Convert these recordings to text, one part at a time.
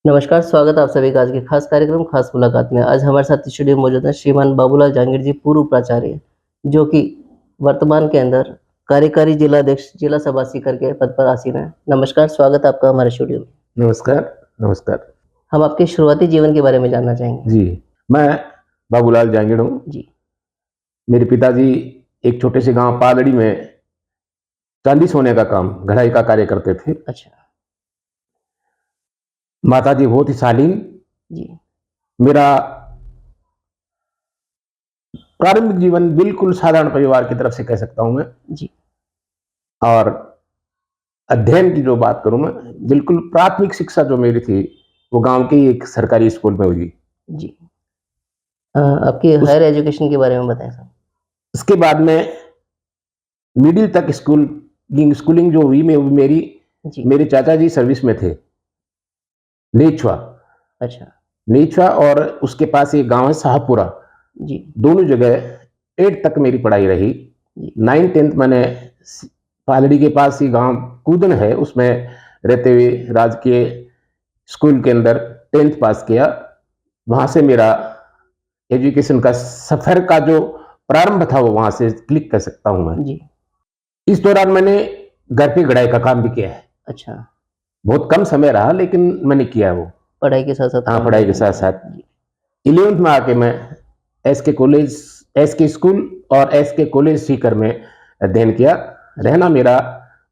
नमस्कार, स्वागत है आप सभी का आज के खास कार्यक्रम खास मुलाकात में। आज हमारे साथ स्टूडियो में मौजूद हैं श्रीमान बाबूलाल जहांगीर जी, पूर्व प्राचार्य, जो कि वर्तमान के अंदर कार्यकारी जिलाध्यक्ष, जिला सभा सीकर के पद पर आसीन हैं। नमस्कार, स्वागत है आपका हमारे स्टूडियो में। नमस्कार, नमस्कार। हम आपके शुरुआती जीवन के बारे में जानना चाहेंगे। जी, मैं बाबूलाल जांगिड़ हूँ। जी, मेरे पिताजी एक छोटे से गाँव पालड़ी में चांदी सोने का काम, घड़ाई का कार्य करते थे। अच्छा, माताजी बहुत ही शालीन। जी, मेरा प्रारंभिक जीवन बिल्कुल साधारण परिवार की तरफ से कह सकता हूँ मैं। जी, और अध्ययन की जो बात करूँ मैं, बिल्कुल प्राथमिक शिक्षा जो मेरी थी, वो गाँव के ही एक सरकारी स्कूल में हुई। जी। आपकी उस हायर एजुकेशन के बारे में बताएँ सर। उसके बाद में मिडिल तक स्कूलिंग जो हुई मैं मेरी जी, मेरे चाचा जी सर्विस में थे, नेछवा। अच्छा, नेछवा और उसके पास एक गाँव है शाहपुरा, जी, दोनों जगह 8 तक मेरी पढ़ाई रही। जी, 9th-10th मैंने पालड़ी के पास ही गाँव कूदन है, उसमें रहते हुए राजकीय स्कूल के अंदर 10th पास किया। वहाँ से मेरा एजुकेशन का सफ़र का जो प्रारंभ था, वो वहाँ से क्लिक कर सकता हूँ मैं। जी, इस दौरान मैंने घर पे घड़ाई का काम भी किया है। अच्छा। बहुत कम समय रहा, लेकिन मैंने किया है वो। पढ़ाई के साथ-साथ हाँ, काम पढ़ाई के करते साथ-साथ। हैं। जी, 11th में आके मैं एसके कॉलेज, एसके स्कूल और एसके कॉलेज सीकर में अध्ययन किया। जी, रहना मेरा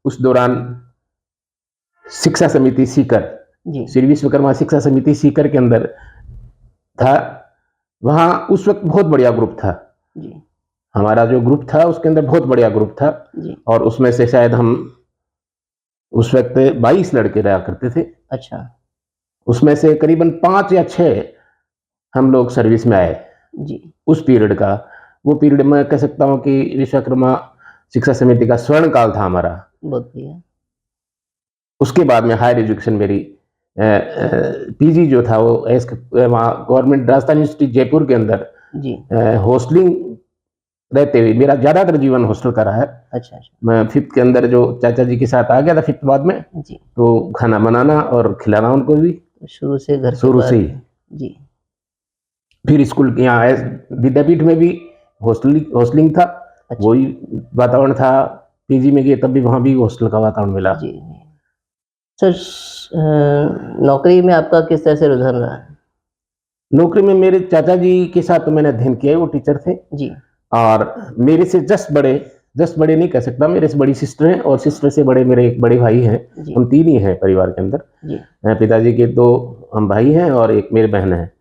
उस दौरान शिक्षा समिति सीकर, जी, श्री विश्वकर्मा शिक्षा समिति सीकर के अंदर था। वहाँ उस वक्त बहुत बढ़िया ग्रुप था। जी, हमारा जो ग्रुप था, उसके अंदर बहुत बढ़िया ग्रुप था। जी, और उसमें से शायद हम उस वक्त 22 लड़के रहा करते थे। अच्छा, उसमें से करीबन 5 या 6 हम लोग सर्विस में आए। जी, उस पीरियड का, वो पीरियड मैं कह सकता हूँ कि विश्वकर्मा शिक्षा समिति का स्वर्ण काल था हमारा। बहुत बढ़िया। उसके बाद में हायर एजुकेशन मेरी पीजी जो था वो वहाँ गवर्नमेंट राजस्थान यूनिवर्सिटी जयपुर के अंदर जी, हॉस्टलिंग रहते हुए मेरा ज़्यादातर जीवन हॉस्टल का रहा है। अच्छा, अच्छा। मैं 5th के अंदर जो चाचा जी के साथ आ गया था 5th बाद में, जी, तो खाना बनाना और खिलाना उनको भी तो शुरू से घर के शुरू से बाहर। ही। जी, फिर स्कूल यहाँ विद्यापीठ में भी हॉस्टलिंग था, अच्छा, वही वातावरण था। पीजी में गए तब भी वहाँ भी हॉस्टल का वातावरण मिला। जी, जी। सर नौकरी में आपका किस तरह से रुझान रहा है? नौकरी में मेरे चाचा जी के साथ तो मैंने अध्ययन किया है, वो टीचर थे। जी, और मेरे से जस्ट बड़े नहीं कह सकता, मेरे से बड़ी सिस्टर हैं और सिस्टर से बड़े मेरे एक बड़े भाई हैं। जी, हम 3 ही हैं परिवार के अंदर। जी, पिताजी के 2 हम भाई हैं और एक मेरी बहन है।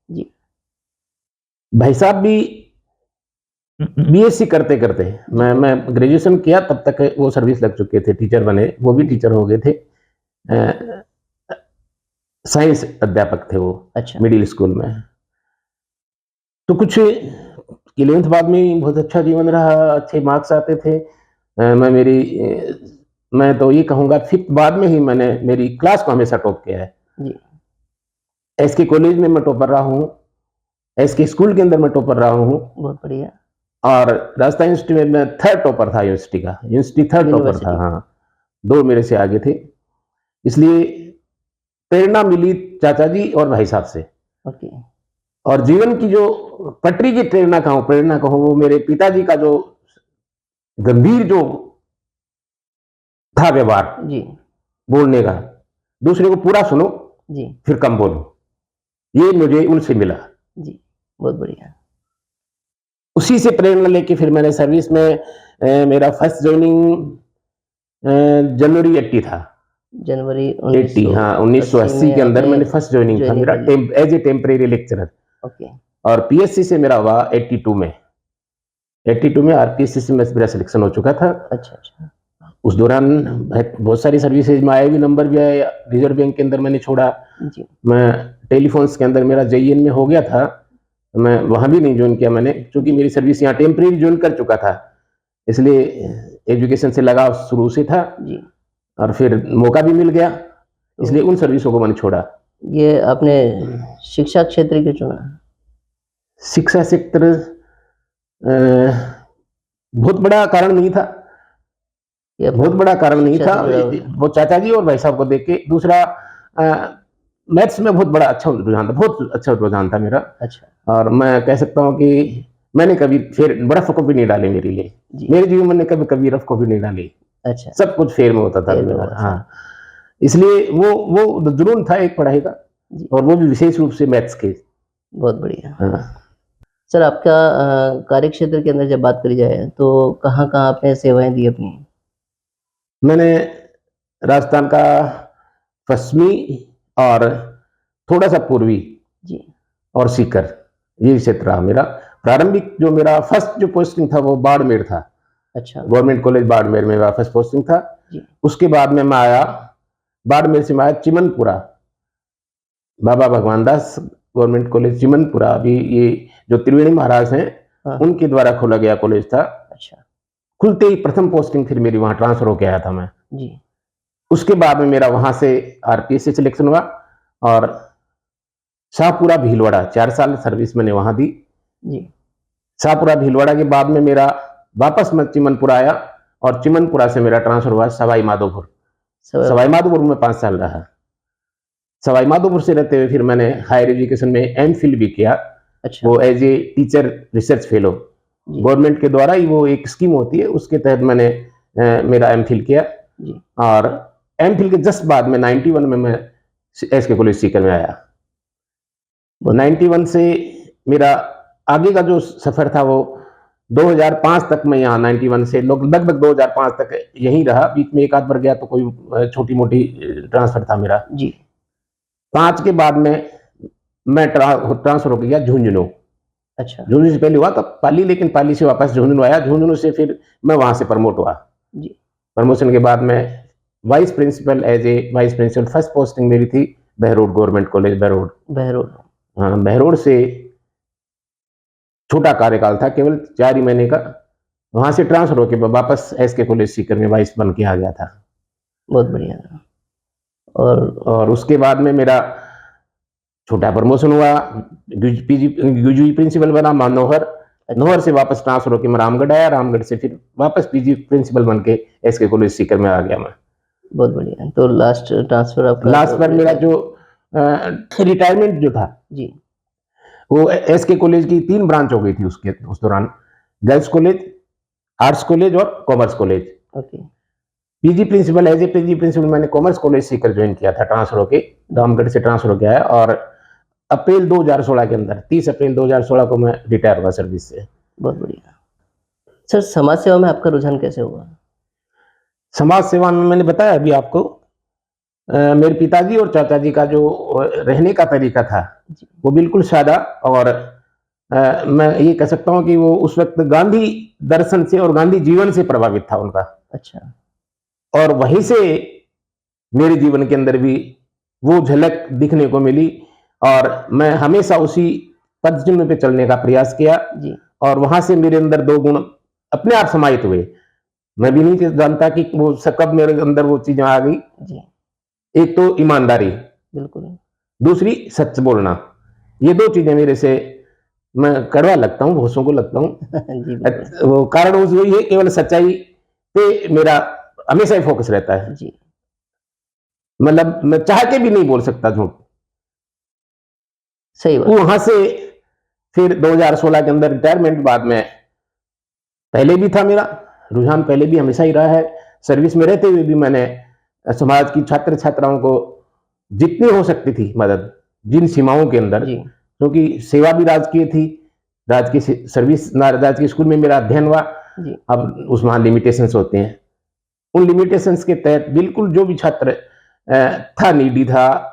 जी, भाई साहब भी बीएससी करते-करते जी, मैं ग्रेजुएशन किया तब तक वो सर्विस लग चुके थे, टीचर बने, वो भी जी, टीचर हो गए थे। अ, साइंस अध्यापक थे वो, अच्छा, मिडिल स्कूल में। तो कुछ 11th बाद में बहुत अच्छा जीवन रहा, अच्छे मार्क्स आते थे। मैं तो ये कहूँगा 5th बाद में ही मैंने मेरी क्लास को हमेशा टॉप किया है। जी, एसके कॉलेज में मैं टॉपर रहा हूँ, एसके स्कूल के अंदर मैं टॉपर रहा हूँ। बहुत बढ़िया। और राजस्थान यूनिवर्सिटी में मैं 3rd टॉपर था यूनिवर्सिटी का, यूनिवर्सिटी 3rd टॉपर था, यूनिवर्सिटी, हाँ। 2 मेरे से आगे थे। इसलिए प्रेरणा मिली चाचा जी और भाई साहब से। ओके, और जीवन की जो पटरी की प्रेरणा कहूँ, वो मेरे पिताजी का जो गंभीर जो था व्यवहार जी, बोलने का, दूसरे को पूरा सुनो, जी, फिर कम बोलो, ये मुझे उनसे मिला। जी, बहुत बढ़िया। उसी से प्रेरणा लेके फिर मैंने सर्विस में मेरा फर्स्ट जॉइनिंग जनवरी 80 था। जनवरी 80, हाँ, 1980 1980 में के अंदर आपने मैंने फर्स्ट जॉइनिंग था जॉइनिंग मेरा कर ली। As a temporary lecturer. Okay, और पीएससी से मेरा हुआ 82 में। 82 में आरपीएससी से मेरा सिलेक्शन हो चुका था। अच्छा, अच्छा, उस दौरान बहुत सारी सर्विसेज में आए भी, नंबर भी आए। रिजर्व बैंक के अंदर मैंने छोड़ा। जी, मैं टेलीफोन्स के अंदर मेरा जेईएन में हो गया था, मैं वहाँ भी नहीं ज्वाइन किया मैंने, क्योंकि जी, मेरी सर्विस यहाँ टेम्परेरी ज्वाइन कर चुका था। इसलिए एजुकेशन से लगाव शुरू से था जी, और फिर मौका भी मिल गया, तो इसलिए उन सर्विसों को मैंने छोड़ा। ये आपने शिक्षा क्षेत्र क्यों चुना? शिक्षा सेक्टर बहुत बड़ा कारण नहीं था, ये अपना बहुत बड़ा कारण नहीं शिक्षा था। से जुड़ा हुआ था? वो चाचा जी और भाई साहब को देख के। दूसरा, मैथ्स में बहुत बड़ा अच्छा रुझान था, बहुत अच्छा रुझान था मेरा। अच्छा। और मैं कह सकता हूँ कि मैंने कभी फिर रफ कॉपी नहीं डाली मेरे लिए। जी। मेरे जीवन में कभी कभी रफ कॉपी नहीं डाली, अच्छा। सब कुछ फेयर में होता था फेयर में मेरा। हुआ, हाँ, सही। इसलिए वो जुनून था एक पढ़ाई का, जी। और वो भी विशेष रूप से मैथ्स के। बहुत बढ़िया। हाँ। सर आपका कार्यक्षेत्र के अंदर जब बात करी जाए तो कहाँ-कहाँ आपने सेवाएँ दी अपनी? मैंने राजस्थान का पश्चिमी और थोड़ा सा पूर्वी जी। और सीकर, ये क्षेत्र रहा मेरा। प्रारंभिक जो मेरा फर्स्ट जो पोस्टिंग था वो बाड़मेर था, अच्छा। गवर्नमेंट कॉलेज बाड़मेर में मेरा फर्स्ट पोस्टिंग था। जी। उसके बाद में मैं आया, बाड़मेर से मैं आया चिमनपुरा, बाबा भगवान दास गवर्नमेंट कॉलेज चिमनपुरा। अभी ये जो त्रिवेणी महाराज हैं हाँ, हाँ। उनके द्वारा खोला गया कॉलेज था। अच्छा। खुलते ही प्रथम पोस्टिंग फिर मेरी वहां ट्रांसफर होके आया था मैं। जी। उसके बाद में मेरा वहां से आरपीएस से सिलेक्शन हुआ, और शाहपुरा भीलवाड़ा 4 साल सर्विस मैंने वहां दी। जी। शाहपुरा भीलवाड़ा के बाद में मेरा वापस मैं चिमनपुरा आया, और चिमनपुरा से मेरा ट्रांसफर हुआ सवाई माधोपुर। सवाई माधोपुर में 5 साल रहा। सवाई माधोपुर से रहते हुए फिर मैंने हायर एजुकेशन में एमफिल भी किया, अच्छा। वो as a teacher research fellow. जी। गवर्नमेंट के द्वारा ही वो एक स्कीम होती है, उसके तहत मैंने मेरा एमफिल किया। जी। और एमफिल के जस्ट बाद में 91 में मैं एसके कॉलेज सीकर में आया। 91 से मेरा आगे का जो सफर था वो 2005 तक मैं यहाँ 91 से लगभग 2005 तक यहीं रहा। बीच में एक आध बार गया तो कोई छोटी मोटी ट्रांसफर था मेरा। जी। 5 के बाद में मैं ट्रांसफर हो गया झुंझुनू। अच्छा। झुंझुनू से पहले हुआ तब पाली, लेकिन पाली से वापस झुंझुनू आया। झुंझुनू से फिर मैं वहां से प्रमोट हुआ। जी। प्रमोशन के बाद में vice principal, as a vice principal first posting मेरी थी बहरोड गवर्नमेंट कॉलेज बहरोड। बहरोड। हाँ, बहरोड से छोटा कार्यकाल था, केवल 4 ही महीने का। वहां से ट्रांसफर होकर वापस एसके कॉलेज सीकर में वाइस बन के आ गया था। बहुत बढ़िया। और उसके बाद में मेरा छोटा प्रमोशन हुआ, पीजी प्रिंसिपल बना मनोहर। नोहर से वापस ट्रांसफर होकर मैं रामगढ़ आया। रामगढ़ से फिर वापस पीजी प्रिंसिपल बन के एसके कॉलेज सीकर में आ गया मैं। बहुत बढ़िया। तो लास्ट ट्रांसफर आपका लास्ट पर मेरा जो रिटायरमेंट जो था, जी। वो एसके कॉलेज की 3 ब्रांच हो गई थी उस दौरान। गर्ल्स कॉलेज, आर्ट्स कॉलेज और commerce college. Okay. PG principal, as a PG principal मैंने कॉमर्स कॉलेज सीकर ज्वाइन किया था, ट्रांसफर होके रामगढ़ से ट्रांसफर हो गया है। और अप्रैल 2016 के अंदर 30 अप्रैल 2016 को मैं रिटायर हुआ सर्विस से। बहुत बढ़िया। सर समाज सेवा में आपका रुझान कैसे हुआ? समाज सेवा में मैंने बताया अभी आपको, मेरे पिताजी और चाचा जी का जो रहने का तरीका था जी। वो बिल्कुल सादा, और मैं ये कह सकता हूँ कि वो उस वक्त गांधी दर्शन से और गांधी जीवन से प्रभावित था उनका। अच्छा। और वहीं से मेरे जीवन के अंदर भी वो झलक दिखने को मिली, और मैं हमेशा उसी पद चिन्ह पे चलने का प्रयास किया। जी। और वहां से मेरे अंदर 2 गुण अपने आप समाहित हुए। मैं भी नहीं जानता कि वो कब मेरे अंदर वो चीज आ गई। जी। एक तो ईमानदारी, बिल्कुल। दूसरी सच बोलना। ये 2 चीजें मेरे से, मैं कड़वा लगता हूँ, भोसों को लगता हूँ। जी, बिल्कुल। वो कारण वही है, केवल सच्चाई पे मेरा हमेशा ही फोकस रहता है। जी। मतलब मैं चाह के भी नहीं बोल सकता झूठ। सही बात। वहां से फिर 2016 के अंदर रिटायरमेंट बाद में, पहले भी था मेरा रुझान, पहले भी हमेशा ही रहा है। सर्विस में रहते हुए भी मैंने समाज की छात्र छात्राओं को जितनी हो सकती थी मदद, जिन सीमाओं के अंदर, जी। क्योंकि सेवा भी राजकीय थी, राजकीय सर्विस, राजकीय स्कूल में मेरा अध्ययन हुआ। जी। अब उसमें लिमिटेशंस होते हैं, उन लिमिटेशंस के तहत बिल्कुल जो भी छात्र था, नीडी था,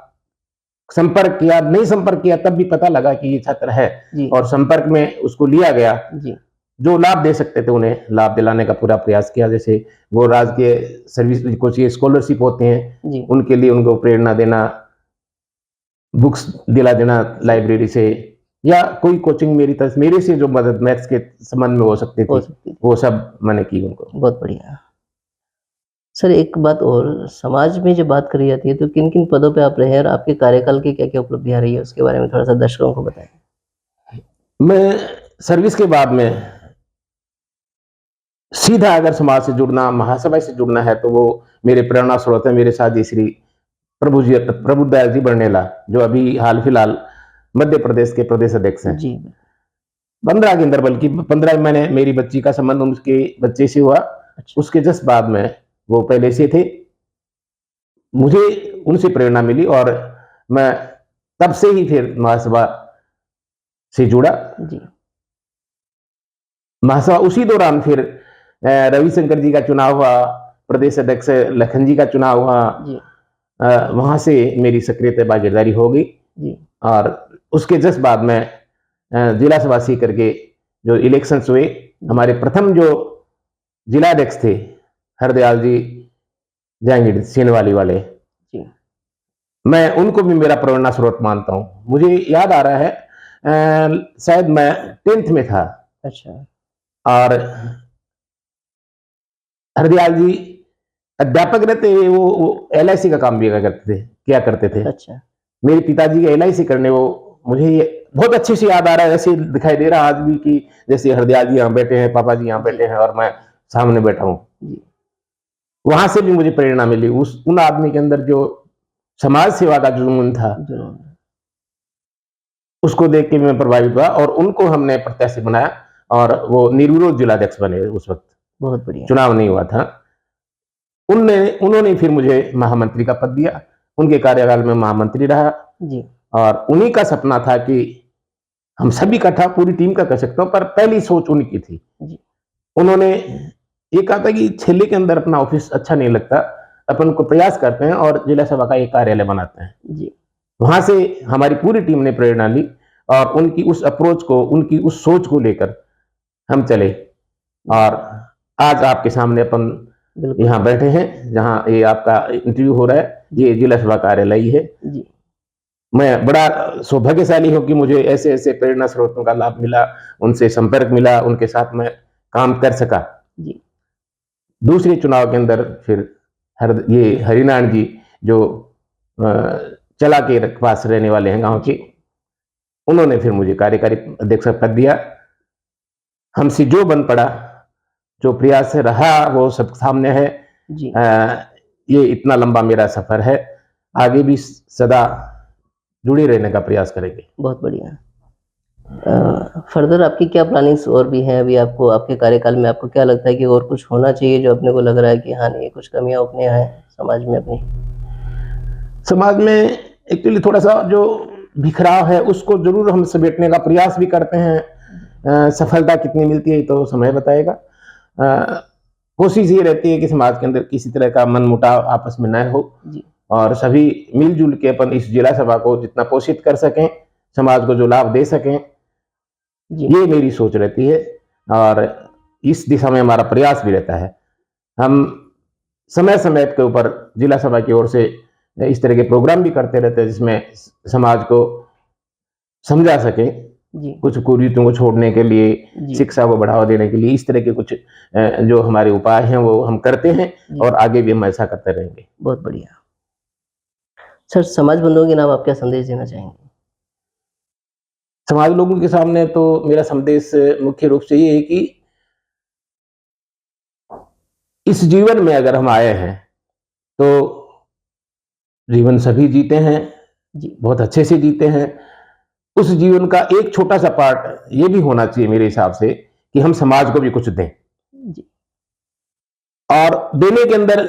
संपर्क किया, नहीं संपर्क किया तब भी पता लगा कि ये छात्र है, जी। और संपर्क में उसको लिया गया। जी। जो लाभ दे सकते थे उन्हें लाभ दिलाने का पूरा प्रयास किया। जैसे वो राजकीय सर्विस कुछ स्कॉलरशिप होते हैं, जी। उनके लिए उनको प्रेरणा देना, बुक्स दिला देना लाइब्रेरी से, या कोई कोचिंग मेरी तरफ मेरे से जो मदद मैथ्स के संबंध में हो सकती हो थी, सकती थी। वो सब मैंने की उनको। बहुत बढ़िया। सर एक बात और, समाज में जब बात करी जाती है तो किन-किन पदों पे आप रहे हैं और आपके कार्यकाल की क्या-क्या उपलब्धियाँ रही है उसके बारे में थोड़ा-सा दर्शकों को बताएँ? मैं सर्विस के बाद में सीधा अगर समाज से जुड़ना, महासभा से जुड़ना है, तो वो मेरे प्रेरणा स्रोत है मेरे साथी श्री प्रभुदयाल जी बरनेला, जो अभी हाल फिलहाल मध्य प्रदेश के प्रदेश अध्यक्ष हैं। जी। 15 के अंदर, बल्कि 15 में मैंने मेरी बच्ची का संबंध उनके बच्चे से हुआ। अच्छा। उसके जस्ट बाद में वो पहले से थे, मुझे उनसे प्रेरणा मिली और मैं तब से ही फिर महासभा से जुड़ा। जी। महासभा उसी दौरान फिर रविशंकर जी का चुनाव हुआ, प्रदेश अध्यक्ष लखन जी का चुनाव हुआ। जी। वहां से मेरी सक्रियता भागीदारी हो गई जी। और उसके जस्ट बाद में जिला सभा सीकर के जो इलेक्शंस हुए, हमारे प्रथम जो जिला अध्यक्ष थे हरदयाल जी जहांगीर सीनवाली वाले, जी। मैं उनको भी मेरा प्रेरणा स्रोत मानता हूँ। मुझे याद आ रहा है, शायद मैं 10th में था अच्छा। और हरदयाल जी अध्यापक रहते हुए वो LIC का काम भी किया करते थे। अच्छा। मेरे पिताजी के LIC करने, वो मुझे ये बहुत अच्छे से याद आ रहा है, ऐसे दिखाई दे रहा है आज भी कि जैसे हरदयाल जी यहाँ बैठे हैं, पापा जी यहाँ बैठे हैं और मैं सामने बैठा हूँ। जी। वहां से भी मुझे प्रेरणा मिली, उन आदमी के अंदर जो समाज सेवा का जुनून था, उसको देख के मैं प्रभावित हुआ और उनको हमने प्रत्याशी बनाया और वो निर्विरोध जिलाध्यक्ष बने। उस वक्त बहुत बढ़िया। चुनाव नहीं हुआ था। उन्होंने फिर मुझे महामंत्री का पद दिया, उनके कार्यकाल में महामंत्री रहा। जी। और उन्हीं का सपना था कि हम सभी का था, पूरी टीम का कह सकता हूं, पर पहली सोच उनकी थी। जी। उन्होंने ये कहा था कि छेले के अंदर अपना ऑफिस अच्छा नहीं लगता, अपन को प्रयास करते हैं और जिला सभा का एक कार्यालय बनाते हैं। जी। वहां से हमारी पूरी टीम ने प्रेरणा ली और उनकी उस अप्रोच को, उनकी उस सोच को लेकर हम चले और आज आपके सामने अपन यहाँ बैठे हैं, जहाँ ये आपका इंटरव्यू हो रहा है, ये जिला सभा कार्यालय ही है। जी। मैं बड़ा सौभाग्यशाली हूँ कि मुझे ऐसे ऐसे प्रेरणा स्रोतों का लाभ मिला, उनसे संपर्क मिला, उनके साथ मैं काम कर सका। जी। दूसरे चुनाव के अंदर फिर ये हरिनारायण जी जो चला के पास रहने वाले हैं गांव के, उन्होंने फिर मुझे कार्यकारी अध्यक्ष का पद दिया। हमसे जो बन पड़ा, जो प्रयास रहा, वो सब सामने है। जी। ये इतना लंबा मेरा सफर है, आगे भी सदा जुड़े रहने का प्रयास करेंगे। बहुत बढ़िया। फर्दर आपकी क्या प्लानिंग्स और भी हैं? अभी आपको आपके कार्यकाल में आपको क्या लगता है कि और कुछ होना चाहिए, जो अपने को लग रहा है कि हाँ नहीं, कुछ कमियां अपने हैं समाज में अपनी? समाज में एक्चुअली थोड़ा सा जो बिखराव है, उसको जरूर हम समेटने का प्रयास भी करते हैं। सफलता कितनी मिलती है तो समय बताएगा। कोशिश ये रहती है कि समाज के अंदर किसी तरह का मनमुटाव आपस में न हो और सभी मिलजुल के अपन इस जिला सभा को जितना पोषित कर सकें, समाज को जो लाभ दे सकें, ये मेरी सोच रहती है और इस दिशा में हमारा प्रयास भी रहता है। हम समय समय के ऊपर जिला सभा की ओर से इस तरह के प्रोग्राम भी करते रहते हैं, जिसमें समाज को समझा सके, कुछ कुरीतियों को छोड़ने के लिए, शिक्षा को बढ़ावा देने के लिए, इस तरह के कुछ जो हमारे उपाय हैं वो हम करते हैं और आगे भी हम ऐसा करते रहेंगे। बहुत बढ़िया सर। समाज बंधुओं के नाम आप क्या संदेश देना चाहेंगे? समाज लोगों के सामने तो मेरा संदेश मुख्य रूप से ये है कि इस जीवन में अगर हम आए हैं तो जीवन सभी जीते हैं, बहुत अच्छे से जीते हैं। उस जीवन का एक छोटा सा पार्ट ये भी होना चाहिए मेरे हिसाब से कि हम समाज को भी कुछ दें। और देने के अंदर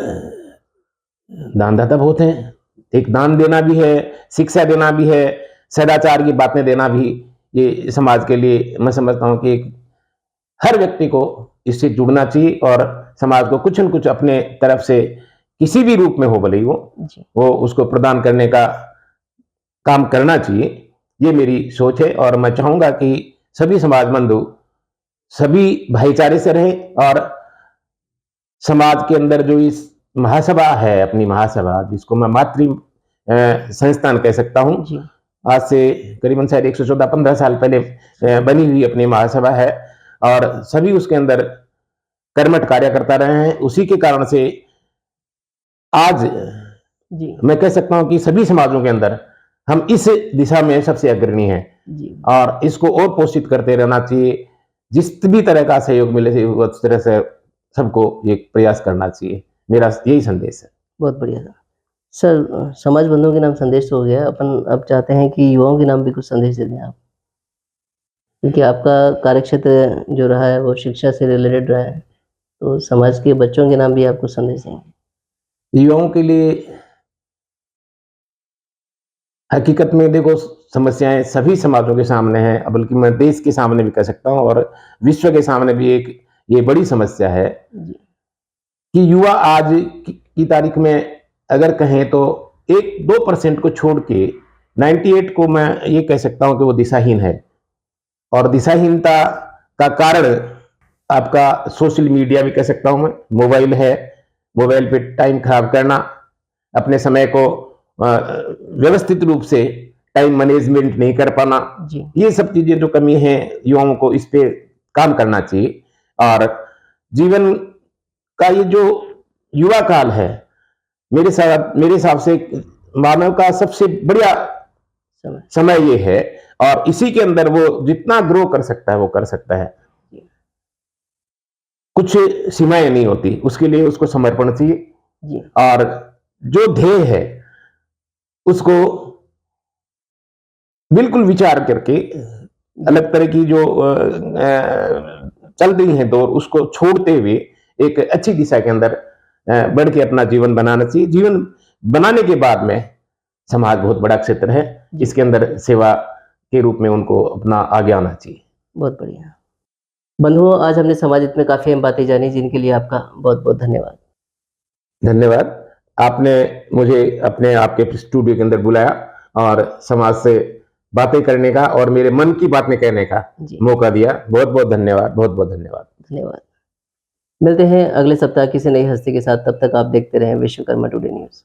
दानदाता बहुत हैं, एक दान देना भी है, शिक्षा देना भी है, सदाचार की बातें देना भी, ये समाज के लिए मैं समझता हूं कि हर व्यक्ति को इससे जुड़ना चाहिए और समाज को कुछ न कुछ अपने तरफ से किसी भी रूप में हो भले ही वो उसको प्रदान करने का काम करना चाहिए। ये मेरी सोच है और मैं चाहूंगा कि सभी समाज बंधु सभी भाईचारे से रहे और समाज के अंदर जो इस महासभा है, अपनी महासभा, जिसको मैं मातृ संस्थान कह सकता हूं, आज से करीबन शायद 114-15 साल पहले बनी हुई अपनी महासभा है और सभी उसके अंदर कर्मठ कार्य करता रहे हैं। उसी के कारण से आज मैं कह सकता हूं कि सभी समाजों के अंदर हम इस दिशा में सबसे अग्रणी हैं और इसको और पोषित करते रहना चाहिए। जिस भी तरह का सहयोग मिले उस तरह से सबको ये प्रयास करना चाहिए। मेरा यही संदेश है। बहुत बढ़िया सर। सर, समाज बंधुओं के नाम संदेश तो हो गया, अपन अब चाहते हैं कि युवाओं के नाम भी कुछ संदेश दे दें आप। क्योंकि आपका कार्यक्षेत्र जो रहा है वो शिक्षा से रिलेटेड रहा है, तो समाज के बच्चों के नाम भी आप कुछ संदेश देंगे। युवाओं के लिए हकीकत में देखो, समस्याएं सभी समाजों के सामने हैं, बल्कि मैं देश के सामने भी कह सकता हूं और विश्व के सामने भी एक ये बड़ी समस्या है जी, कि युवा आज की तारीख में अगर कहें तो 1-2% को छोड़ के 98 को मैं ये कह सकता हूं कि वो दिशाहीन है। और दिशाहीनता का कारण आपका सोशल मीडिया भी कह सकता हूं मैं, मोबाइल है, मोबाइल पे टाइम खराब करना, अपने समय को व्यवस्थित रूप से टाइम मैनेजमेंट नहीं कर पाना, जी, ये सब चीजें जो कमी है, युवाओं को इस पे काम करना चाहिए। और जीवन का ये जो युवा काल है, मेरे हिसाब से मानव का सबसे बढ़िया समय। समय ये है, और इसी के अंदर वो जितना ग्रो कर सकता है वो कर सकता है। जी, कुछ सीमाएं नहीं होती, उसके लिए उसको समर्पण चाहिए। जी, और जो ध्येय है उसको बिल्कुल विचार करके अलग तरह की जो चल रही है दौर, उसको छोड़ते हुए एक अच्छी दिशा के अंदर बढ़ के अपना जीवन बनाना चाहिए। जीवन बनाने के बाद में समाज बहुत बड़ा क्षेत्र है, जी। इसके अंदर सेवा के रूप में उनको अपना आगे आना चाहिए। बहुत बढ़िया। बंधुओं, आज हमने समाज हित में काफ़ी अहम बातें जानी, जिनके लिए आपका बहुत-बहुत धन्यवाद। धन्यवाद। आपने मुझे अपने आपके स्टूडियो के अंदर बुलाया और समाज से बातें करने का और मेरे मन की बातें कहने का जी, मौका दिया। बहुत-बहुत धन्यवाद, बहुत-बहुत धन्यवाद। धन्यवाद। मिलते हैं अगले सप्ताह किसी नई हस्ती के साथ, तब तक आप देखते रहें विश्वकर्मा टुडे न्यूज़।